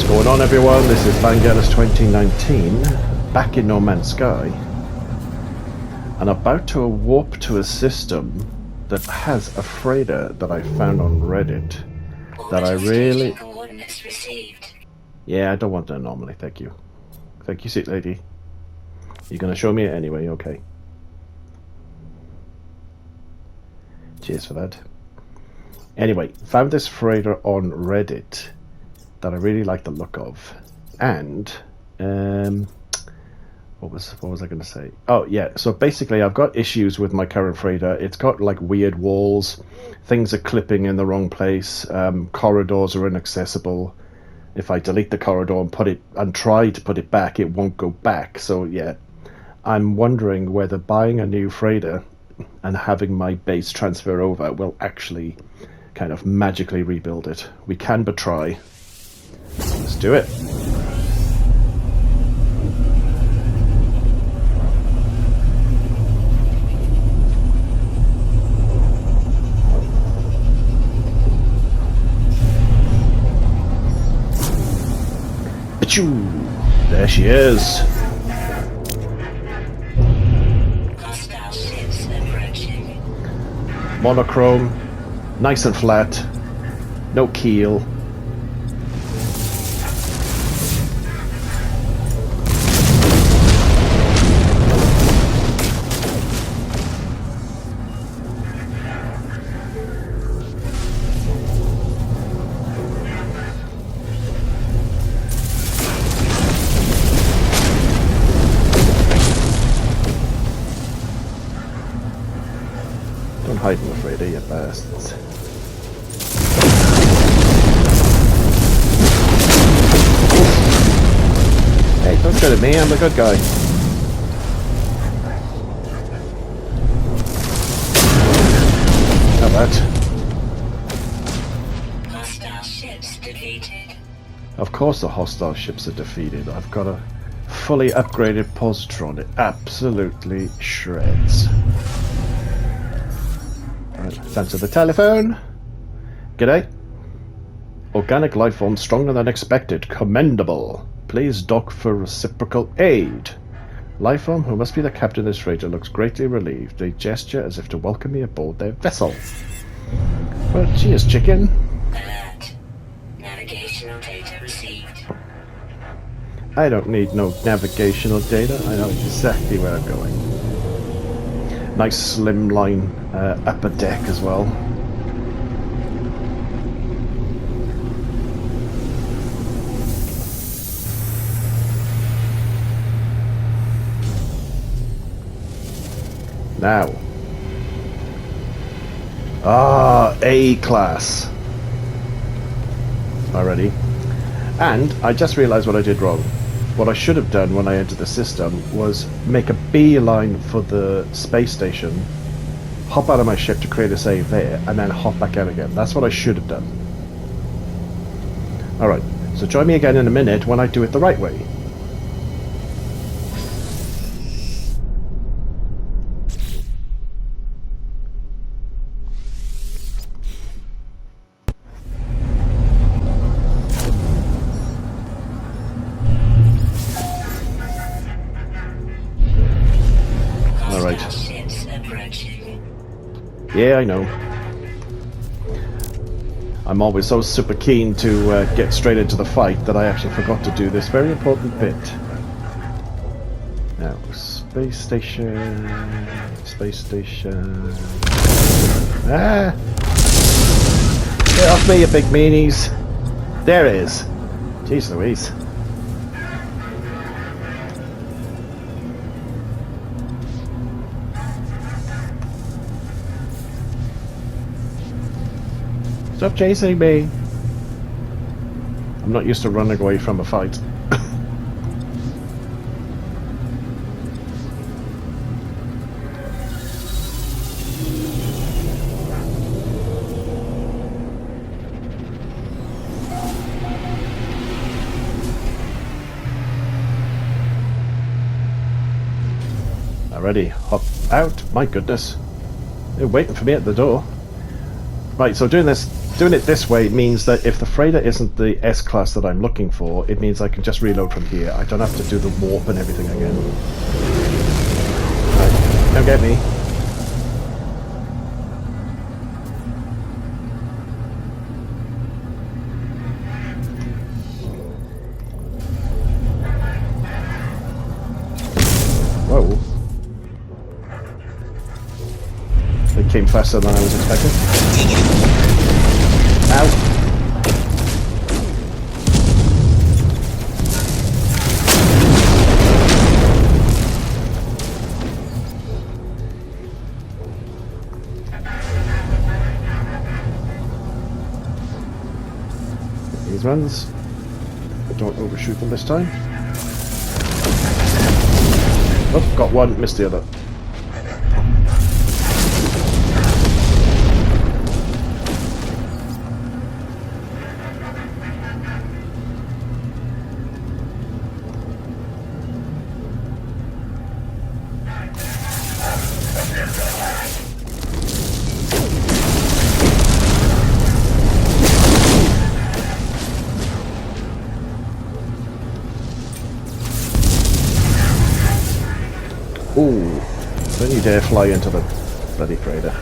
Going on, everyone? This is Vangelis 2019, back in No Man's Sky, and about to warp to a system that has a freighter that I found on Reddit that I really... Yeah, I don't want an anomaly, thank you. Thank you, sweet lady. You're gonna show me it anyway, okay. Cheers for that. Anyway, found this freighter on Reddit that I really like the look of, and what was I going to say? Oh yeah, so basically I've got issues with my current freighter. It's got like weird walls, things are clipping in the wrong place, corridors are inaccessible. If I delete the corridor and try to put it back, it won't go back. So yeah, I'm wondering whether buying a new freighter and having my base transfer over will actually kind of magically rebuild it. We can but try. Let's do it. Achoo! There she is. Monochrome, nice and flat, no keel. Don't hide in the freighter, you bastards. Hey, don't go to me, I'm the good guy. How about? Hostile ships defeated. Of course the hostile ships are defeated. I've got a fully upgraded positron. It absolutely shreds. Right, let's answer the telephone. G'day. Organic life form stronger than expected. Commendable. Please dock for reciprocal aid. Lifeform, who must be the captain of this freighter, looks greatly relieved. They gesture as if to welcome me aboard their vessel. Well, cheers, chicken. Alert. Navigational data received. I don't need no navigational data. I know exactly where I'm going. Nice slimline upper deck as well. Now. A class. Already. And I just realized what I did wrong. What I should have done when I entered the system was make a beeline for the space station, hop out of my ship to create a save there, and then hop back out again. That's what I should have done. Alright, so join me again in a minute when I do it the right way. Yeah, I know. I'm always so super keen to get straight into the fight that I actually forgot to do this very important bit. Now, space station... Space station... Ah! Get off me, you big meanies! There it is! Jeez Louise. Stop chasing me! I'm not used to running away from a fight. Already, hop out. My goodness. They're waiting for me at the door. Right, so doing this Doing it this way means that if the freighter isn't the S-class that I'm looking for, it means I can just reload from here. I don't have to do the warp and everything again. Right, don't get me. Whoa. They came faster than I was expecting. Ow. These ones. Don't overshoot them this time. Oh, got one, missed the other. Ooh, don't you dare fly into the bloody freighter.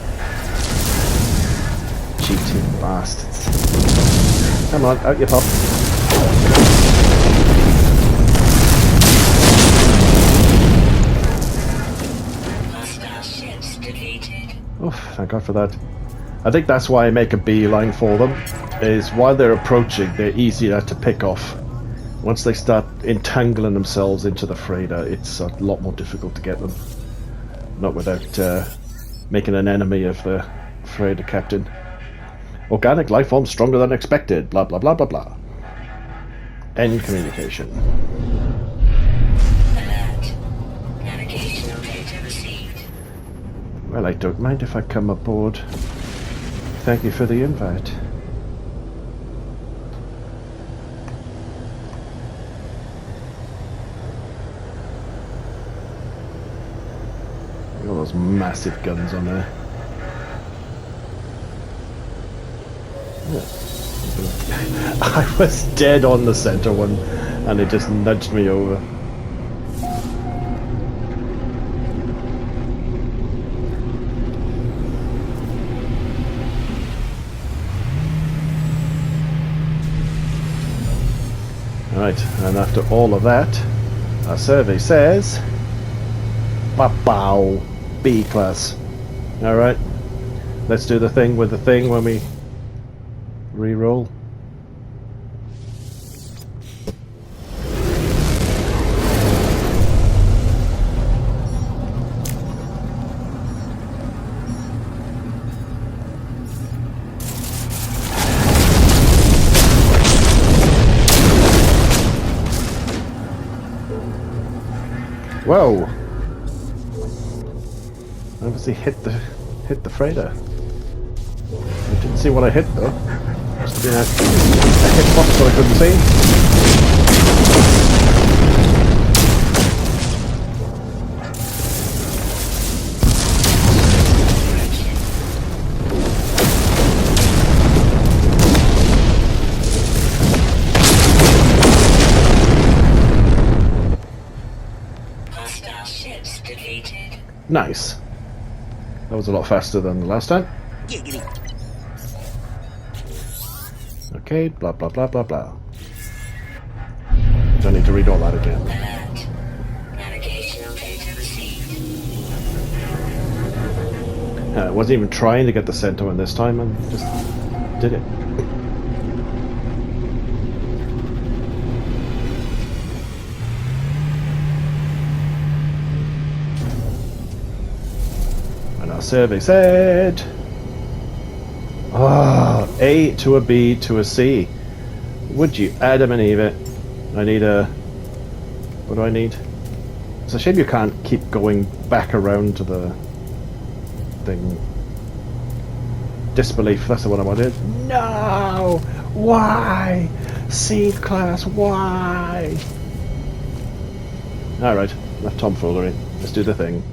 Cheating bastards. Come on, out you pop. Hostile ships defeated. Oh, thank God for that. I think that's why I make a beeline for them, is while they're approaching, they're easier to pick off. Once they start entangling themselves into the freighter, it's a lot more difficult to get them. Not without making an enemy of the freighter captain. Organic life form stronger than expected, blah blah blah blah blah. End communication. Alert. Navigational data received. Well, I don't mind if I come aboard. Thank you for the invite. All those massive guns on there. Yeah. I was dead on the center one, and it just nudged me over. Right, and after all of that, our survey says, "Bow, B class." All right, let's do the thing with the thing when we re-roll. Whoa! Obviously hit the freighter. I didn't see what I hit though. Must have been a hitbox that I couldn't see. Hostile ships defeated. Nice. That was a lot faster than the last time. Okay, blah blah blah blah blah. Don't need to read all that again. Alert. Navigational data received. I wasn't even trying to get the center one this time and just did it. And our survey said, A to a B to a C. Would you Adam and Eve it? I need a... What do I need? It's a shame you can't keep going back around to the thing. Disbelief, that's the one I wanted. No! Why? C class, why? Alright, enough tomfoolery. Let's do the thing.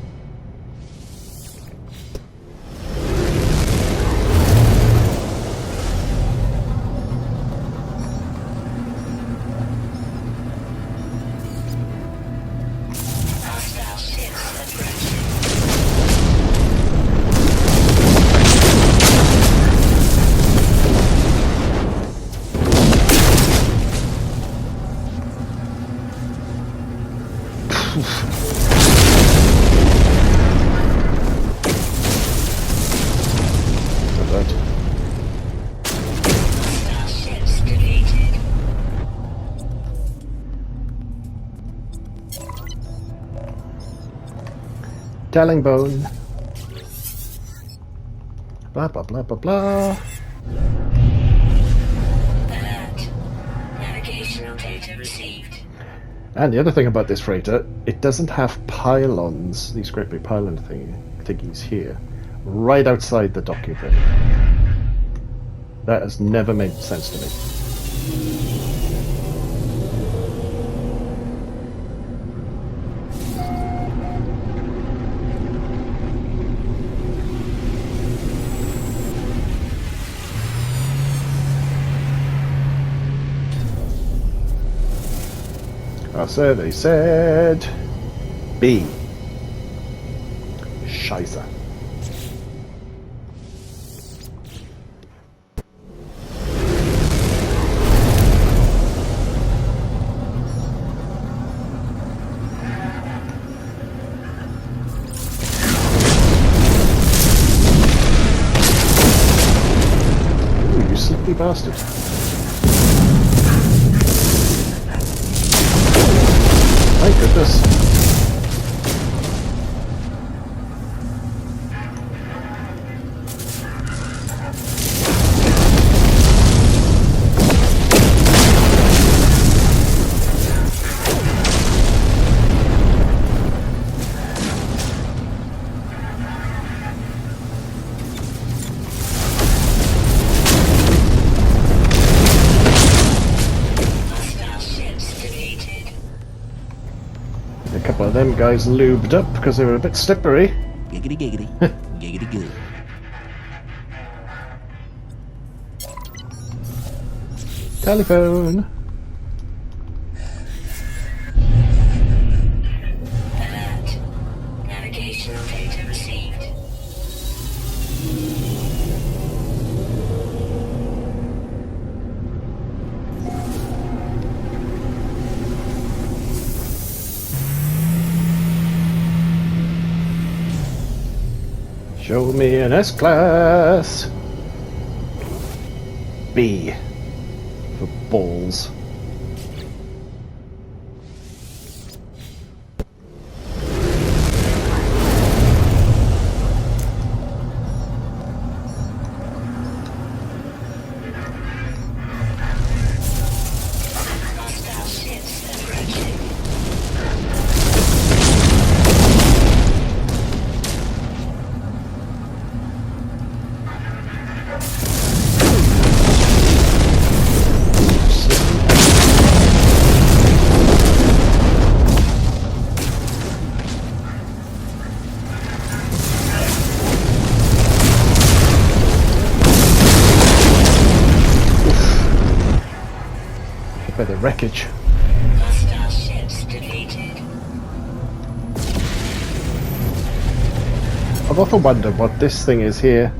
Telling bone. Blah blah blah blah blah. Alert. Navigational data received. And the other thing about this freighter, it doesn't have pylons, these great big pylon thingies here, right outside the docking bay. That has never made sense to me. Our survey said B. Scheiße. Ooh, you sleepy bastard. My goodness. Hostile ships deleted. A couple of them guys lubed up because they were a bit slippery. Giggity giggity. Giggity goo. Telephone. Alert. Navigational data received. Show me an S-Class. B. For balls. Hostile ships approaching. By the wreckage. Hostile ships deleted. I've often wondered what this thing is here.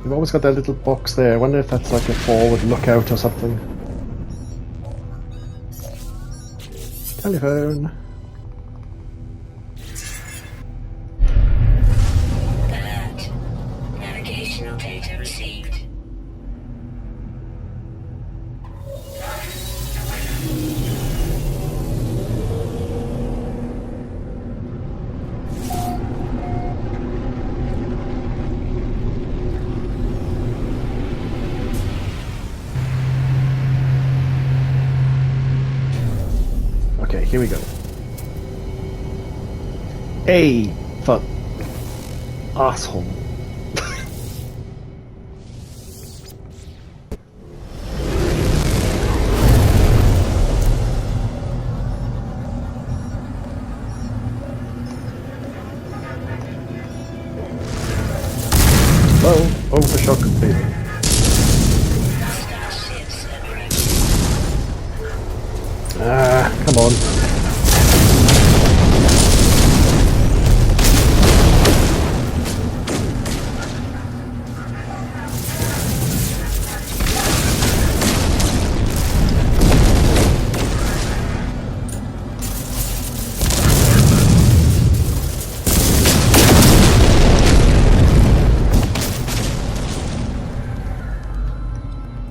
You've always got that little box there. I wonder if that's like a forward lookout or something. Telephone. Alert. Navigational data received. Okay, here we go. A for asshole. Well, overshot completed. Hostile ships approaching. Ah, come on.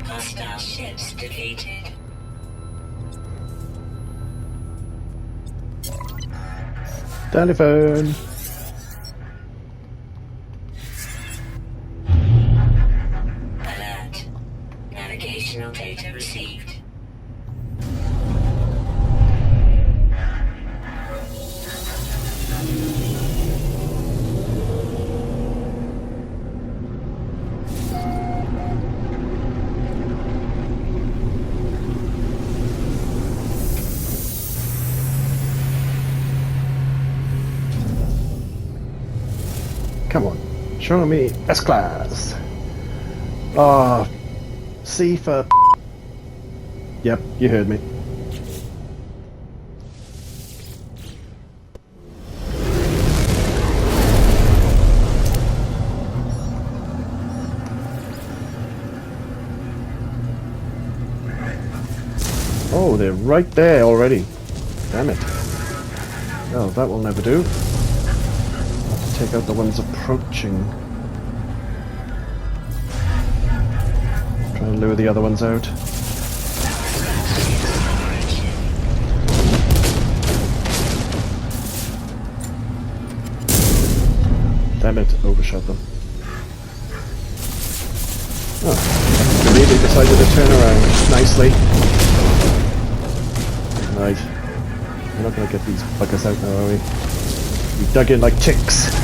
Hostile ships defeated. Telephone. Navigational data received. Come on, show me S-Class. Ah, C for... Yep, you heard me. Oh, they're right there already. Damn it. Oh, that will never do. Have to take out the ones approaching. Try and lure the other ones out. Damn it, overshot them. Oh, immediately decided to turn around nicely. Right. We're not going to get these buggers out now, are we? We dug in like chicks.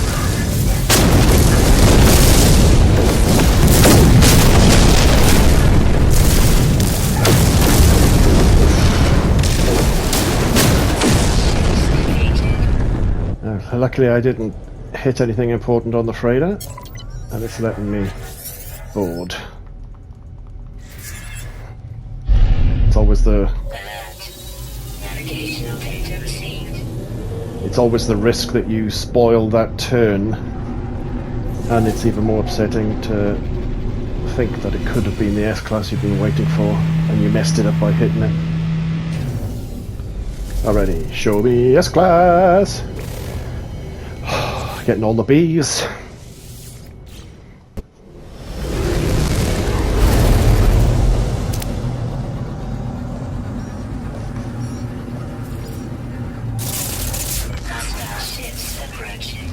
Luckily I didn't hit anything important on the freighter, and it's letting me board. It's always the... Navigational data received. It's always the risk that you spoil that turn, and it's even more upsetting to think that it could have been the S-Class you've been waiting for, and you messed it up by hitting it. Alrighty, show me S-Class! Getting all the B's. Hostile ships approaching.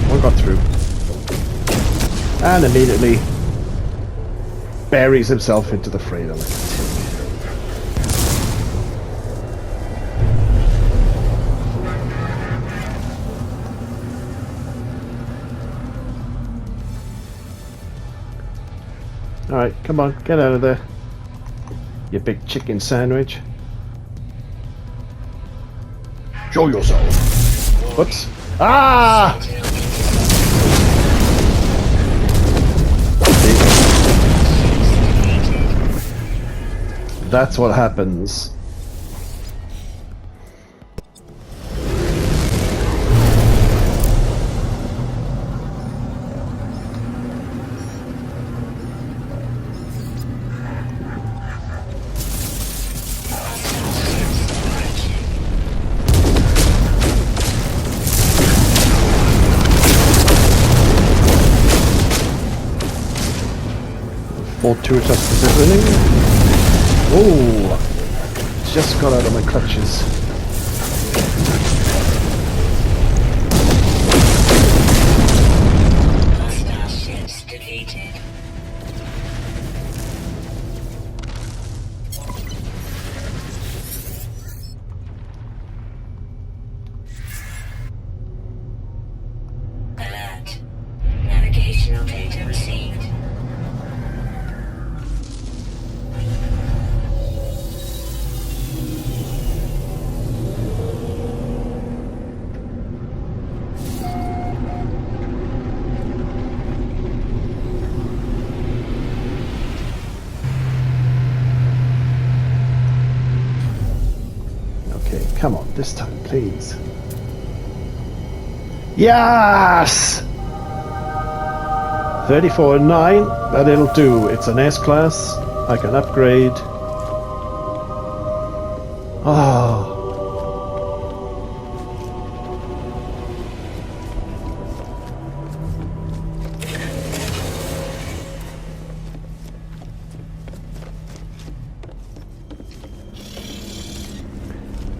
One got through. And immediately buries himself into the freighter like a tick. Alright, come on, get out of there. You big chicken sandwich. Show yourself. Whoops. Ah! That's what happens. Fortuitous positioning. Oh, just got out of my clutches. Hostile ships defeated. Alert. Navigational data received. Come on, this time, please. Yes! 34.9, but it'll do. It's an S-Class. I can upgrade. Oh.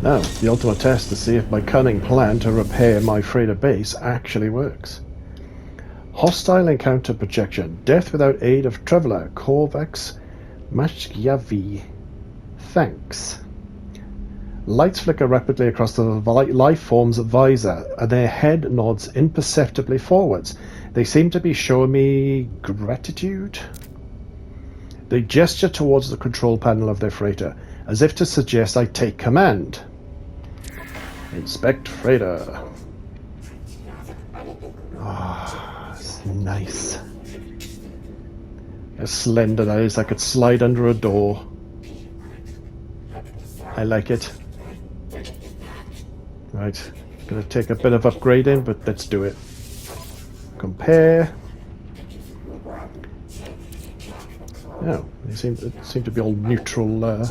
Now, the ultimate test to see if my cunning plan to repair my freighter base actually works. Hostile encounter projection. Death without aid of traveler. Korvax Mashyavi. Thanks. Lights flicker rapidly across the life form's visor, and their head nods imperceptibly forwards. They seem to be showing me gratitude. They gesture towards the control panel of their freighter, as if to suggest I take command. Inspect freighter. Ah, it's nice. As slender that is, I could slide under a door. I like it. Right, gonna take a bit of upgrading, but let's do it. Compare. Oh, they seem to be all neutral.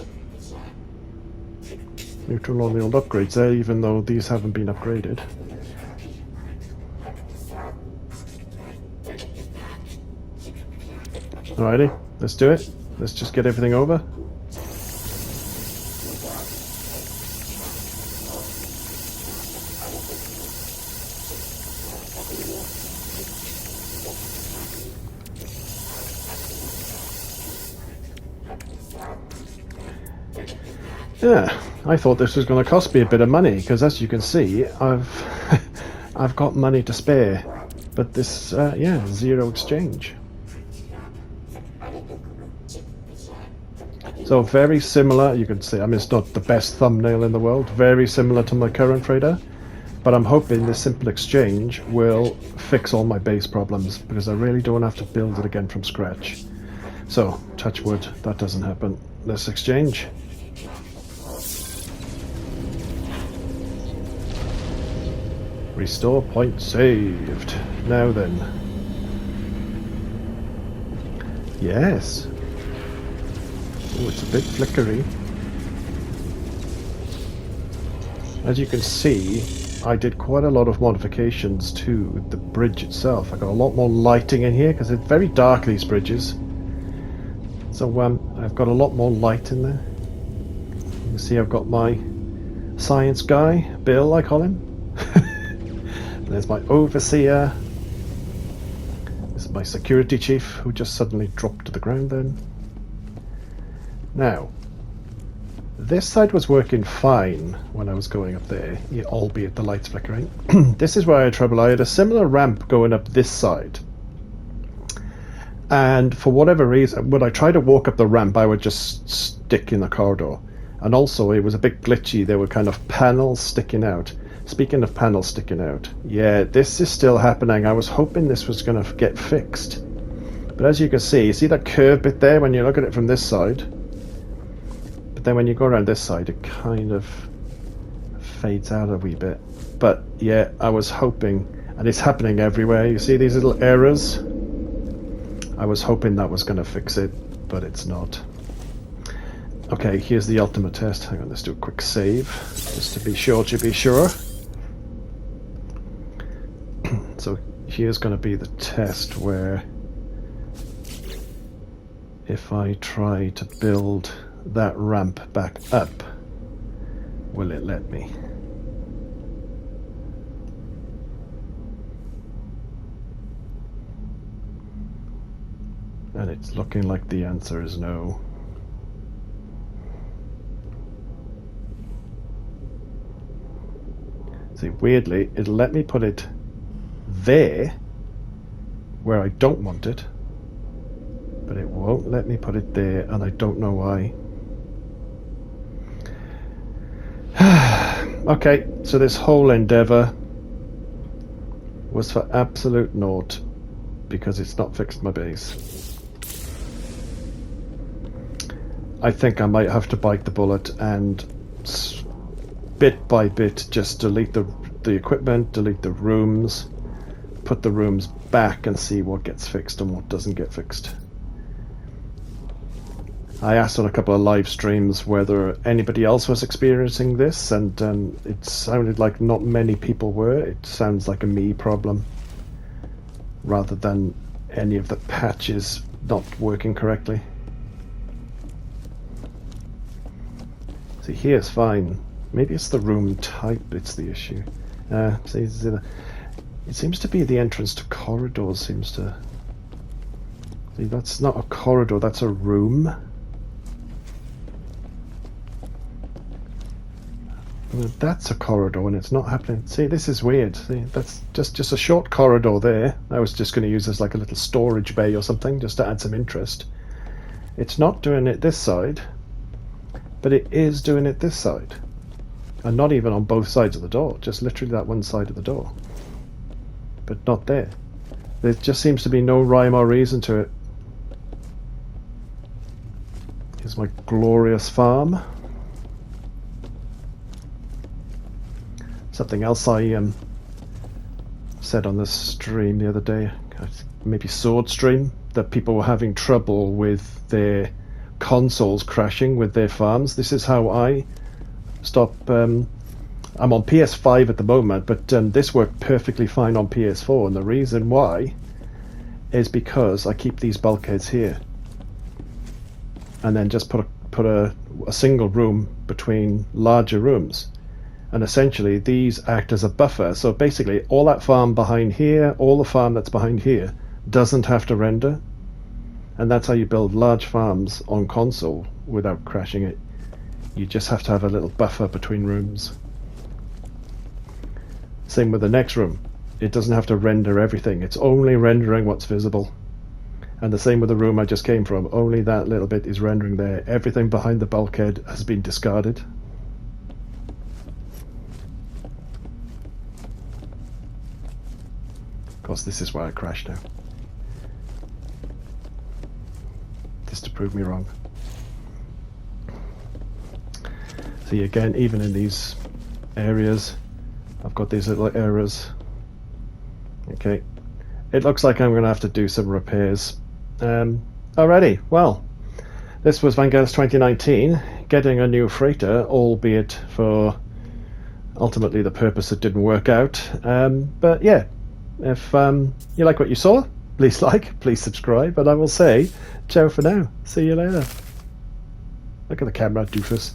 Neutral on the old upgrades there, even though these haven't been upgraded. Alrighty, let's do it. Let's just get everything over. Yeah, I thought this was going to cost me a bit of money, because as you can see, I've got money to spare. But this, yeah, zero exchange. So very similar, you can see, I mean, it's not the best thumbnail in the world, very similar to my current freighter, but I'm hoping this simple exchange will fix all my base problems, because I really don't have to build it again from scratch. So, touch wood, that doesn't happen. Let's exchange. Restore point saved. Now then. Yes. Oh, it's a bit flickery. As you can see, I did quite a lot of modifications to the bridge itself. I got a lot more lighting in here because it's very dark, these bridges. So I've got a lot more light in there. You can see I've got my science guy, Bill I call him. There's my overseer. This is my security chief, who just suddenly dropped to the ground then. Now, this side was working fine when I was going up there, albeit the light's flickering. This is where I had trouble. I had a similar ramp going up this side. And for whatever reason, when I tried to walk up the ramp, I would just stick in the corridor. And also, it was a bit glitchy. There were kind of panels sticking out. Speaking of panels sticking out, yeah, this is still happening. I was hoping this was going to get fixed. But as you can see that curve bit there when you look at it from this side? But then when you go around this side, it kind of fades out a wee bit. But yeah, I was hoping, and it's happening everywhere. You see these little errors? I was hoping that was going to fix it, but it's not. Okay, here's the ultimate test. Hang on, let's do a quick save, just to be sure to be sure. So here's going to be the test where if I try to build that ramp back up, will it let me? And it's looking like the answer is no. See, weirdly, it'll let me put it there, where I don't want it, but it won't let me put it there, and I don't know why. Okay, so this whole endeavour was for absolute naught, because it's not fixed my base. I think I might have to bite the bullet and bit by bit just delete the equipment, delete the rooms, put the rooms back and see what gets fixed and what doesn't get fixed. I asked on a couple of live streams whether anybody else was experiencing this, and it sounded like not many people were. It sounds like a me problem rather than any of the patches not working correctly. See, here's fine. Maybe it's the room type it's the issue. See, it seems to be the entrance to corridors seems to... See, that's not a corridor, that's a room. That's a corridor and it's not happening. See, this is weird. See, that's just a short corridor there. I was just going to use this like a little storage bay or something just to add some interest. It's not doing it this side, but it is doing it this side. And not even on both sides of the door, just literally that one side of the door. But not there. There just seems to be no rhyme or reason to it. Here's my glorious farm. Something else I said on the stream the other day, maybe Sword stream, that people were having trouble with their consoles crashing with their farms. This is how I stop. I'm on PS5 at the moment, but this worked perfectly fine on PS4, and the reason why is because I keep these bulkheads here and then just put a single room between larger rooms. And essentially these act as a buffer, so basically all that farm behind here, all the farm that's behind here doesn't have to render, and that's how you build large farms on console without crashing it. You just have to have a little buffer between rooms. Same with the next room, it doesn't have to render everything, it's only rendering what's visible. And the same with the room I just came from, only that little bit is rendering there, everything behind the bulkhead has been discarded. Of course, this is why I crashed now. Just to prove me wrong. See, again, even in these areas, I've got these little errors. Okay. It looks like I'm going to have to do some repairs. Alrighty, well, this was Vanguard's 2019, getting a new freighter, albeit for ultimately the purpose that didn't work out. But yeah. If you like what you saw, please like, please subscribe, and I will say ciao for now. See you later. Look at the camera, doofus.